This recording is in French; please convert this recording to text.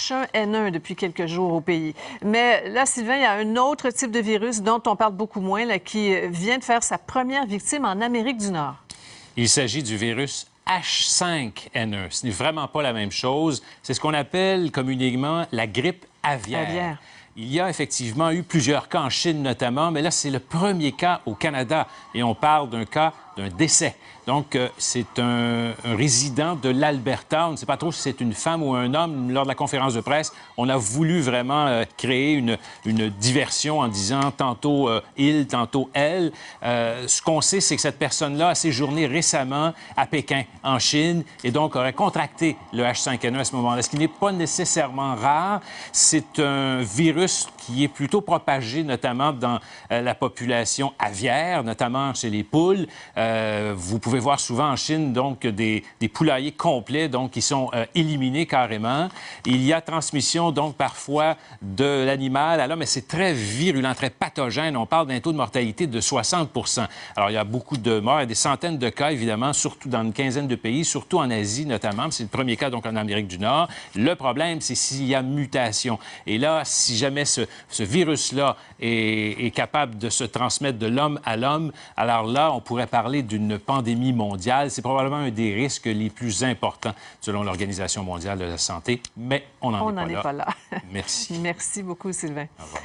H1N1 depuis quelques jours au pays. Mais là, Sylvain, il y a un autre type de virus dont on parle beaucoup moins, là, qui vient de faire sa première victime en Amérique du Nord. Il s'agit du virus H5N1. Ce n'est vraiment pas la même chose. C'est ce qu'on appelle communément la grippe aviaire. Il y a effectivement eu plusieurs cas en Chine notamment, mais là, c'est le premier cas au Canada et on parle d'un décès. Donc, c'est un résident de l'Alberta. On ne sait pas trop si c'est une femme ou un homme. Lors de la conférence de presse, on a voulu vraiment créer une diversion en disant tantôt il, tantôt elle. Ce qu'on sait, c'est que cette personne-là a séjourné récemment à Pékin, en Chine, et donc aurait contracté le H5N1 à ce moment-là, ce qui n'est pas nécessairement rare. C'est un virus qui est plutôt propagé notamment dans la population aviaire, notamment chez les poules. Vous pouvez voir souvent en Chine donc des poulaillers complets donc qui sont éliminés carrément. Il y a transmission donc parfois de l'animal à l'homme, mais c'est très virulent, très pathogène. On parle d'un taux de mortalité de 60 %. Alors il y a beaucoup de morts, il y a des centaines de cas évidemment, surtout dans une quinzaine de pays, surtout en Asie notamment. C'est le premier cas donc en Amérique du Nord. Le problème, c'est s'il y a mutation. Et là, si jamais ce virus-là est capable de se transmettre de l'homme à l'homme, alors là, on pourrait parler d'une pandémie mondiale. C'est probablement un des risques les plus importants selon l'Organisation mondiale de la santé, mais on n'en est pas là. On n'en est pas là. Merci. Merci beaucoup, Sylvain. Au revoir.